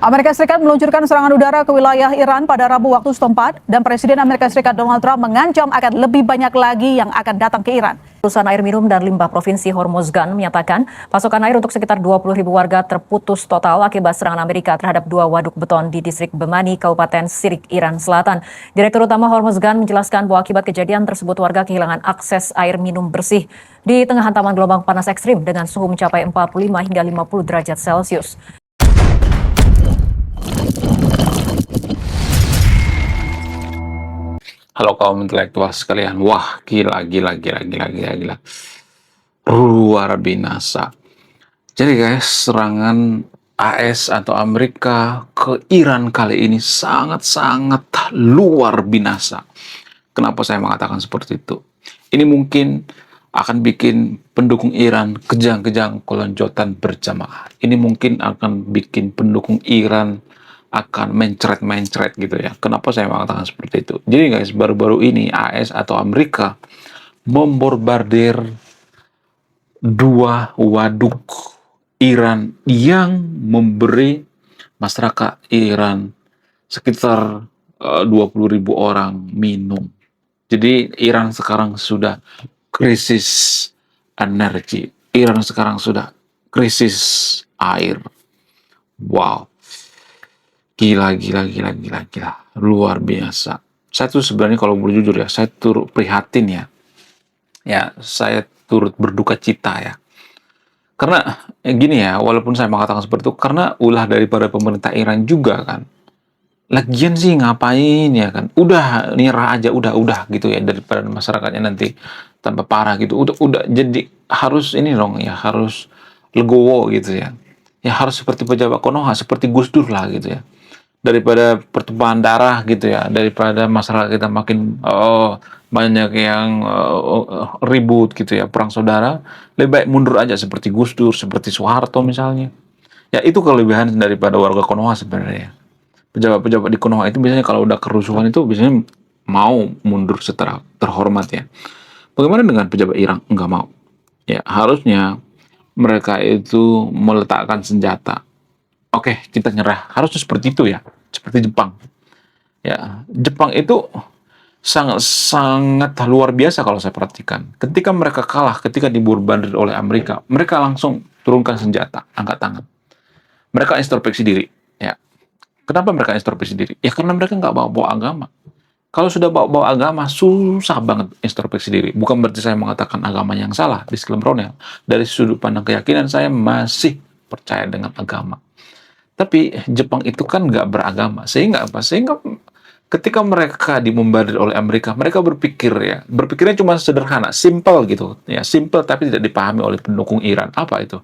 Amerika Serikat meluncurkan serangan udara ke wilayah Iran pada Rabu waktu setempat dan Presiden Amerika Serikat Donald Trump mengancam akan lebih banyak lagi yang akan datang ke Iran. Perusahaan air minum dan limbah Provinsi Hormozgan menyatakan pasokan air untuk sekitar 20.000 warga terputus total akibat serangan Amerika terhadap 2 waduk beton di distrik Bemani, Kabupaten Sirik, Iran Selatan. Direktur Utama Hormozgan menjelaskan bahwa akibat kejadian tersebut warga kehilangan akses air minum bersih di tengah hantaman gelombang panas ekstrim dengan suhu mencapai 45 hingga 50 derajat Celcius. Halo kaum intelektual sekalian, wah gila. Luar binasa. Jadi guys, serangan AS atau Amerika ke Iran kali ini sangat-sangat luar binasa. Kenapa saya mengatakan seperti itu? Ini mungkin akan bikin pendukung Iran kejang-kejang kelonjotan berjamaah. Ini mungkin akan bikin pendukung Iran akan mencret gitu ya. Kenapa saya mengatakan seperti itu? Jadi guys, baru-baru ini AS atau Amerika membombardir 2 waduk Iran yang memberi masyarakat Iran sekitar 20.000 orang minum. Jadi Iran sekarang sudah krisis energi. Iran sekarang sudah krisis air. Wow. Gila. Luar biasa. Saya tuh sebenarnya kalau berjujur ya, saya turut prihatin ya. Ya, saya turut berduka cita ya. Karena gini ya, walaupun saya mengatakan seperti itu, karena ulah daripada pemerintah Iran juga kan. Lagian sih ngapain ya kan? Udah nyerah aja, udah gitu ya, daripada masyarakatnya nanti tambah parah gitu. Udah jadi harus ini dong ya, harus legowo gitu ya. Ya harus seperti pejabat Konoha, seperti Gus Dur lah gitu ya. Daripada pertumpahan darah gitu ya, daripada masyarakat kita makin banyak yang ribut gitu ya, perang saudara, lebih baik mundur aja seperti Gus Dur, seperti Soeharto misalnya. Ya itu kelebihan daripada warga Konoha sebenarnya. Pejabat-pejabat di Konoha itu biasanya kalau udah kerusuhan itu biasanya mau mundur setelah terhormat ya. Bagaimana dengan pejabat Iran? Enggak mau. Ya harusnya mereka itu meletakkan senjata. Oke, kita nyerah. Harusnya seperti itu ya. Seperti Jepang. Ya, Jepang itu sangat luar biasa kalau saya perhatikan. Ketika mereka kalah, ketika dibombardir oleh Amerika, mereka langsung turunkan senjata, angkat tangan. Mereka introspeksi diri. Ya. Kenapa mereka introspeksi diri? Ya karena mereka nggak bawa-bawa agama. Kalau sudah bawa-bawa agama, susah banget introspeksi diri. Bukan berarti saya mengatakan agama yang salah, disclaimer. Dari sudut pandang keyakinan, saya masih percaya dengan agama. Tapi Jepang itu kan nggak beragama, sehingga apa? Sehingga ketika mereka dibombardir oleh Amerika, mereka berpikirnya cuma sederhana, simple gitu, ya simple tapi tidak dipahami oleh pendukung Iran. Apa itu?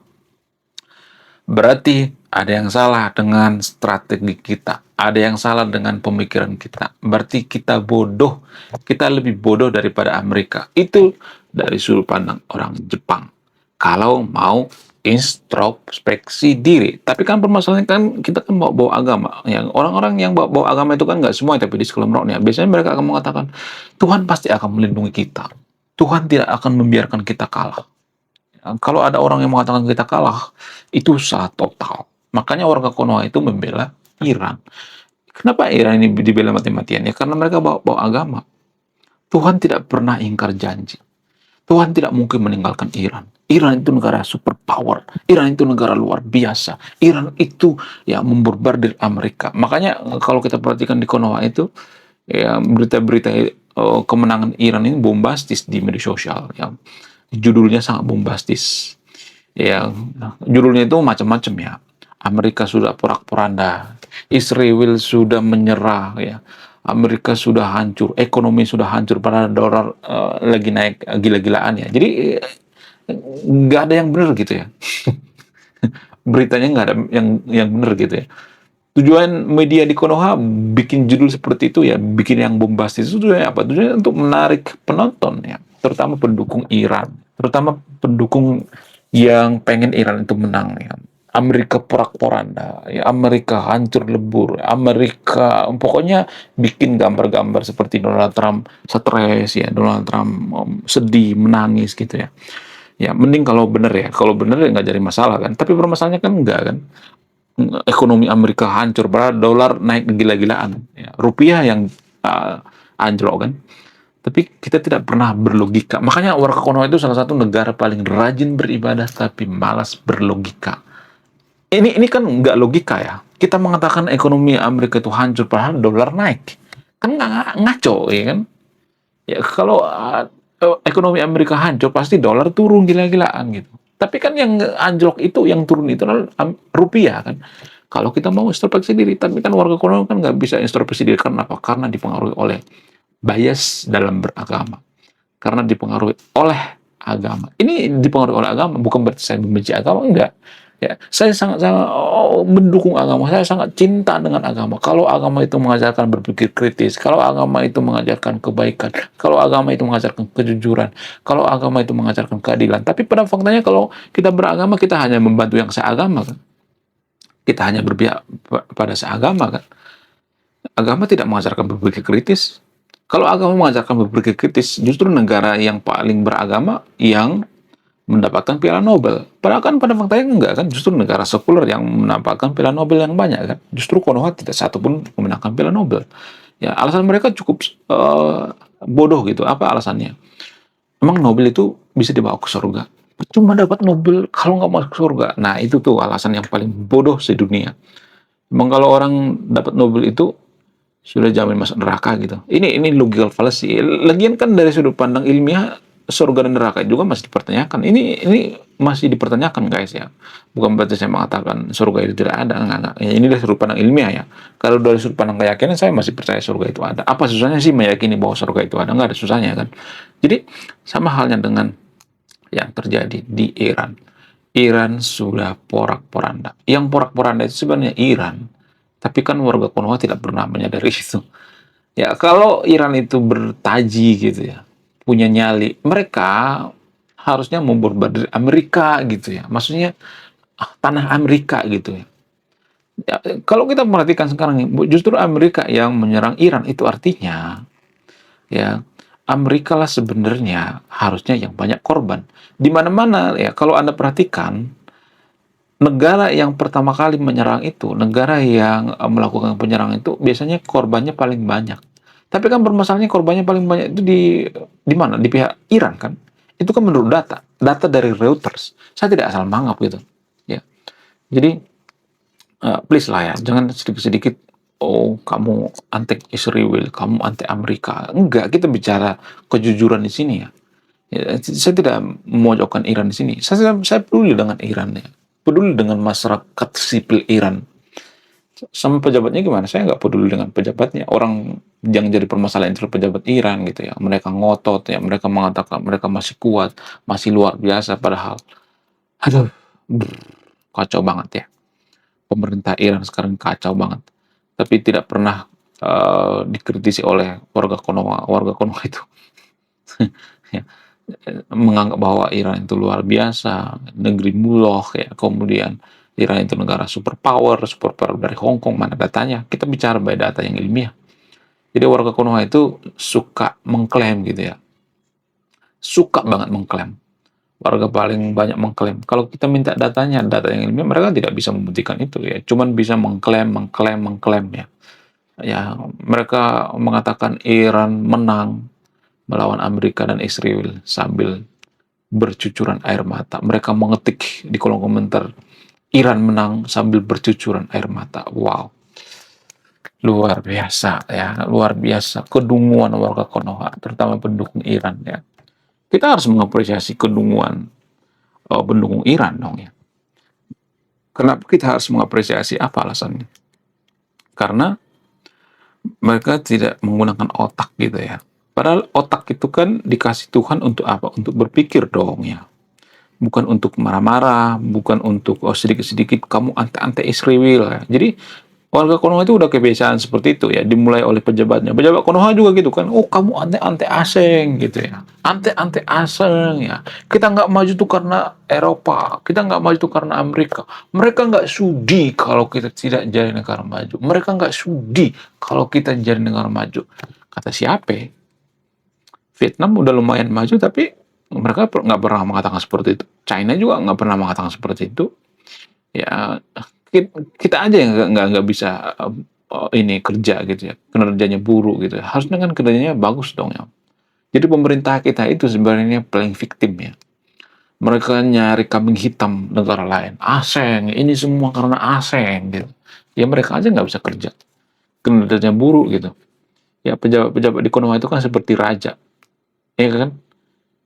Berarti ada yang salah dengan strategi kita, ada yang salah dengan pemikiran kita. Berarti kita bodoh, kita lebih bodoh daripada Amerika. Itu dari sudut pandang orang Jepang. Kalau mau introspeksi diri. Tapi kan permasalahannya kan kita kan bawa agama. Yang orang-orang yang bawa agama itu kan nggak semua, tapi di sekelumnya biasanya mereka akan mengatakan Tuhan pasti akan melindungi kita. Tuhan tidak akan membiarkan kita kalah. Kalau ada orang yang mengatakan kita kalah, itu salah total. Makanya warga Konoha itu membela Iran. Kenapa Iran ini dibela mati-matian? Ya karena mereka bawa agama. Tuhan tidak pernah ingkar janji. Tuhan tidak mungkin meninggalkan Iran. Iran itu negara superpower. Iran itu negara luar biasa. Iran itu ya membombardir Amerika. Makanya kalau kita perhatikan di Konoha itu, ya berita-berita kemenangan Iran ini bombastis di media sosial. Ya. Judulnya sangat bombastis. Ya, judulnya itu macam-macam ya. Amerika sudah porak-poranda. Israel sudah menyerah ya. Amerika sudah hancur, ekonomi sudah hancur, padahal dolar lagi naik gila-gilaan ya. Jadi nggak ada yang benar gitu ya. Beritanya nggak ada yang benar gitu ya. Tujuan media di Konoha bikin judul seperti itu ya, bikin yang bombastis itu tujuannya apa? Tujuannya untuk menarik penonton ya, terutama pendukung Iran, terutama pendukung yang pengen Iran itu menang ya. Amerika porak-poranda, ya Amerika hancur lebur, Amerika pokoknya bikin gambar-gambar seperti Donald Trump stres ya, Donald Trump sedih, menangis gitu ya. Ya mending kalau bener ya nggak jadi masalah kan. Tapi permasalahannya kan enggak kan. ekonomi Amerika hancur, padahal dolar naik gila-gilaan, ya. Rupiah yang anjlok kan. Tapi kita tidak pernah berlogika. Makanya warga Konoha itu salah satu negara paling rajin beribadah tapi malas berlogika. Ini kan nggak logika ya. Kita mengatakan ekonomi Amerika itu hancur padahal dolar naik. Kan ngaco ya kan? Ya kalau ekonomi Amerika hancur pasti dolar turun gila-gilaan gitu. Tapi kan yang anjlok itu, yang turun itu adalah rupiah kan. Kalau kita mau introspeksi diri, tapi kan warga Konoha kan nggak bisa introspeksi diri karena apa? Karena dipengaruhi oleh bias dalam beragama. Karena dipengaruhi oleh agama. Ini dipengaruhi oleh agama, bukan berarti saya membenci agama, enggak. Ya, saya sangat-sangat mendukung agama. Saya sangat cinta dengan agama. Kalau agama itu mengajarkan berpikir kritis, kalau agama itu mengajarkan kebaikan, kalau agama itu mengajarkan kejujuran, kalau agama itu mengajarkan keadilan. Tapi pada faktanya kalau kita beragama, kita hanya membantu yang seagama kan. Kita hanya berpihak pada seagama kan. Agama tidak mengajarkan berpikir kritis. Kalau agama mengajarkan berpikir kritis, justru negara yang paling beragama yang mendapatkan Piala Nobel. Padahal kan pada faktanya enggak kan, justru negara sekuler yang mendapatkan Piala Nobel yang banyak kan. Justru Konoha tidak satu pun memenangkan Piala Nobel. Ya, alasan mereka cukup bodoh gitu. Apa alasannya? Emang Nobel itu bisa dibawa ke surga? Cuma dapat Nobel kalau nggak masuk surga. Nah, itu tuh alasan yang paling bodoh sedunia. Emang kalau orang dapat Nobel itu sudah jamin masuk neraka gitu. Ini logical fallacy. Lagian kan dari sudut pandang ilmiah surga dan neraka juga masih dipertanyakan. Ini masih dipertanyakan guys ya. Bukan berarti saya mengatakan surga itu tidak ada. Enggak. Ya, ini dari sudut pandang ilmiah ya. Kalau dari sudut pandang keyakinan saya masih percaya surga itu ada. Apa susahnya sih meyakini bahwa surga itu ada? Enggak ada susahnya kan. Jadi sama halnya dengan yang terjadi di Iran. Iran sudah porak-poranda. Yang porak-poranda itu sebenarnya Iran. Tapi kan warga Konoha tidak pernah menyadari itu. Ya, kalau Iran itu bertaji gitu ya, punya nyali, mereka harusnya mau berbuat dari Amerika gitu ya. Maksudnya tanah Amerika gitu ya. Ya, kalau kita perhatikan sekarang justru Amerika yang menyerang Iran itu artinya ya Amerika lah sebenarnya harusnya yang banyak korban. Di mana-mana ya kalau Anda perhatikan negara yang pertama kali menyerang itu, negara yang melakukan penyerangan itu biasanya korbannya paling banyak. Tapi kan permasalahannya korbannya paling banyak itu di mana? Di pihak Iran kan? Itu kan menurut data dari Reuters. Saya tidak asal mangap gitu. Ya. Jadi please lah ya, jangan sedikit-sedikit oh kamu anti Israel, kamu anti Amerika. Enggak, kita bicara kejujuran di sini ya. Ya, saya tidak memojokkan Iran di sini. Saya peduli dengan Iran ya. Peduli dengan masyarakat sipil Iran. Sama pejabatnya gimana? Saya nggak peduli dengan pejabatnya. Orang yang jadi permasalahan itu pejabat Iran gitu ya. Mereka ngotot ya. Mereka mengatakan mereka masih kuat, masih luar biasa. Padahal, aduh, kacau banget ya. Pemerintah Iran sekarang kacau banget. Tapi tidak pernah dikritisi oleh warga Konoha. Warga Konoha itu ya, menganggap bahwa Iran itu luar biasa, negeri Mullah ya, kemudian Iran itu negara superpower dari Hong Kong, mana datanya? Kita bicara by data yang ilmiah. Jadi warga Konoha itu suka mengklaim gitu ya, suka banget mengklaim. Warga paling banyak mengklaim. Kalau kita minta datanya, data yang ilmiah, mereka tidak bisa membuktikan itu ya, cuman bisa mengklaim ya. Ya, mereka mengatakan Iran menang melawan Amerika dan Israel sambil bercucuran air mata. Mereka mengetik di kolom komentar, Iran menang sambil bercucuran air mata. Wow, luar biasa ya, luar biasa kedunguan warga Konoha, terutama pendukung Iran ya. Kita harus mengapresiasi kedunguan pendukung Iran dong ya. Kenapa kita harus mengapresiasi? Apa alasannya? Karena mereka tidak menggunakan otak gitu ya. Padahal otak itu kan dikasih Tuhan untuk apa? Untuk berpikir dong ya. Bukan untuk marah-marah, bukan untuk sedikit-sedikit kamu anti Israel ya. Jadi warga Konoha itu udah kebiasaan seperti itu ya, dimulai oleh pejabatnya. Pejabat Konoha juga gitu kan, oh kamu anti asing gitu ya. Anti asing ya. Kita nggak maju tuh karena Eropa, kita nggak maju tuh karena Amerika. Mereka nggak sudi kalau kita tidak jadi negara maju. Mereka nggak sudi kalau kita jadi negara maju. Kata siapa? Vietnam udah lumayan maju tapi mereka nggak pernah mengatakan seperti itu. China juga nggak pernah mengatakan seperti itu. Ya kita aja yang nggak bisa ini kerja gitu ya, kinerjanya buruk gitu ya. Harusnya kan kinerjanya bagus dong ya. Jadi pemerintah kita itu sebenarnya paling victim ya. Mereka nyari kambing hitam negara lain. Asing, ini semua karena asing gitu. Ya mereka aja nggak bisa kerja. Kinerjanya buruk gitu. Ya pejabat-pejabat di Konoha itu kan seperti raja. Ya kan?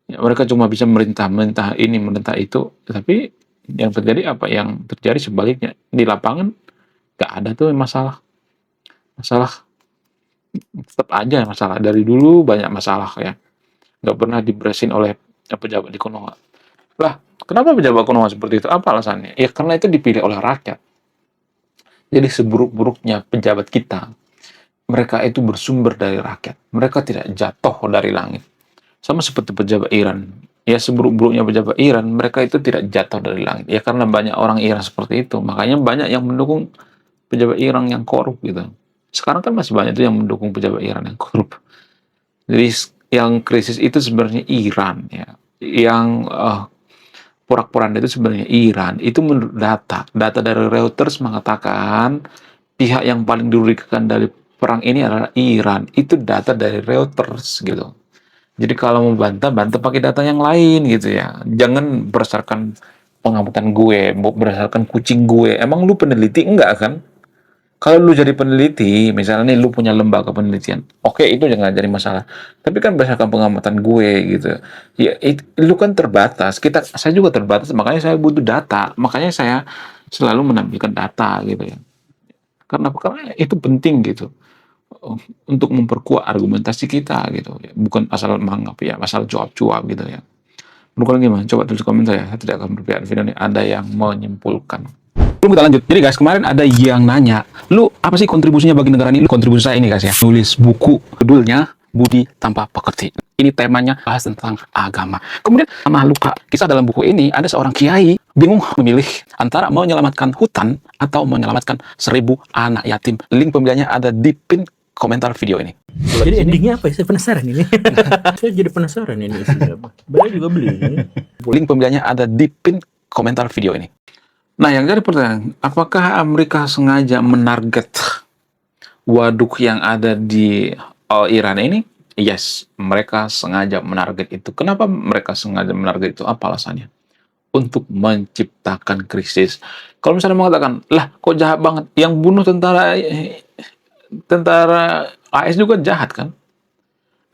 Ya, mereka cuma bisa merintah ini, merintah itu. Tapi yang terjadi apa? Yang terjadi sebaliknya. Di lapangan nggak ada tuh masalah. Masalah tetap aja masalah. Dari dulu banyak masalah ya. Nggak pernah diberesin oleh pejabat di Konoha. Lah, kenapa pejabat Konoha seperti itu? Apa alasannya? Ya karena itu dipilih oleh rakyat. Jadi seburuk-buruknya pejabat kita, mereka itu bersumber dari rakyat. Mereka tidak jatuh dari langit. Sama seperti pejabat Iran. Ya seburuk-buruknya pejabat Iran, mereka itu tidak jatuh dari langit. Ya karena banyak orang Iran seperti itu. Makanya banyak yang mendukung pejabat Iran yang korup gitu. Sekarang kan masih banyak tuh yang mendukung pejabat Iran yang korup. Jadi yang krisis itu sebenarnya Iran ya. Yang porak-poranda itu sebenarnya Iran. Itu menurut data dari Reuters mengatakan pihak yang paling dirugikan dari perang ini adalah Iran. Itu data dari Reuters gitu. Jadi kalau mau bantah pakai data yang lain gitu ya. Jangan berdasarkan pengamatan gue, berdasarkan kucing gue. Emang lu peneliti enggak kan? Kalau lu jadi peneliti, misalnya nih lu punya lembaga penelitian, oke itu jangan jadi masalah. Tapi kan berdasarkan pengamatan gue gitu, ya lu kan terbatas. Saya juga terbatas, makanya saya butuh data. Makanya saya selalu menampilkan data gitu ya. Karena itu penting gitu untuk memperkuat argumentasi kita gitu. Ya. Bukan asal menganggap ya, asal cuap-cuap gitu ya. Menurut kalian gimana? Coba tulis komentar ya. Saya tidak akan berpihak di video ini. Ada yang menyimpulkan. Sebelum kita lanjut, jadi guys kemarin ada yang nanya, lu apa sih kontribusinya bagi negara ini? Lu kontribusi saya ini guys ya, nulis buku judulnya Budi Tanpa Pekerti. Ini temanya bahas tentang agama. Kemudian sama luka, kisah dalam buku ini ada seorang kiai bingung memilih antara menyelamatkan hutan atau menyelamatkan 1000 anak yatim. Link pembeliannya ada di pin komentar video ini. Jadi endingnya apa ya? Saya penasaran ini. Saya jadi penasaran ini isinya apa. Beliau juga beli ini. Link pembeliannya ada di pin komentar video ini. Nah, yang jadi pertanyaan, apakah Amerika sengaja menarget waduk yang ada di Iran ini? Yes, mereka sengaja menarget itu. Kenapa mereka sengaja menarget itu? Apa alasannya? Untuk menciptakan krisis. Kalau misalnya mengatakan, lah kok jahat banget? Yang bunuh tentara AS juga jahat kan?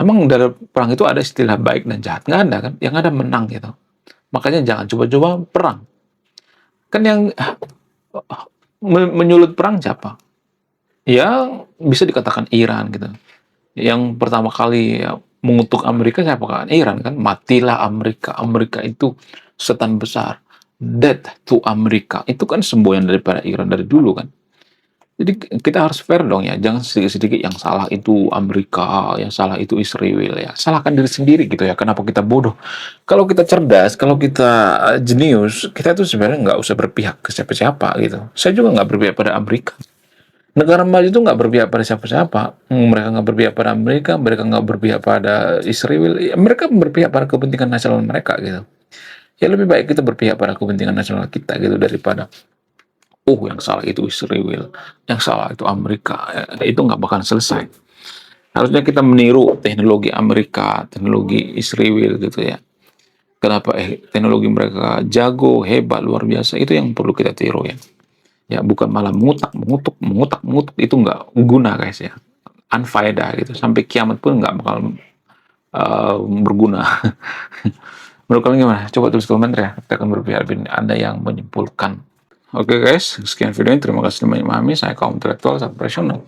Emang dalam perang itu ada istilah baik dan jahat? Nggak ada kan? Yang ada menang gitu. Makanya jangan coba-coba perang. Kan yang menyulut perang siapa? Ya bisa dikatakan Iran gitu. Yang pertama kali ya, mengutuk Amerika siapa kan? Iran kan. Matilah Amerika. Amerika itu setan besar. Death to Amerika. Itu kan semboyan daripada Iran dari dulu kan. Jadi kita harus fair dong ya. Jangan sedikit-sedikit yang salah itu Amerika, yang salah itu Israel ya. Salahkan diri sendiri gitu ya. Kenapa kita bodoh? Kalau kita cerdas, kalau kita jenius, kita tuh sebenarnya nggak usah berpihak ke siapa-siapa gitu. Saya juga nggak berpihak pada Amerika. Negara maju itu nggak berpihak pada siapa-siapa. Mereka nggak berpihak pada Amerika, mereka nggak berpihak pada Israel. Ya, mereka berpihak pada kepentingan nasional mereka gitu. Ya lebih baik kita berpihak pada kepentingan nasional kita gitu daripada yang salah itu Israel, yang salah itu Amerika. Itu nggak bakal selesai. Harusnya kita meniru teknologi Amerika, teknologi Israel gitu ya. Kenapa teknologi mereka jago, hebat, luar biasa. Itu yang perlu kita tiru ya. Ya bukan malah mengutuk itu nggak guna guys ya. Unfaedah gitu. Sampai kiamat pun nggak bakal berguna. Menurut kalian gimana? Coba tulis komentar ya. Kita akan berpihak ada yang menyimpulkan. Oke guys, sekian video ini. Terima kasih telah memahami. Saya kaum intelektual, saya profesional.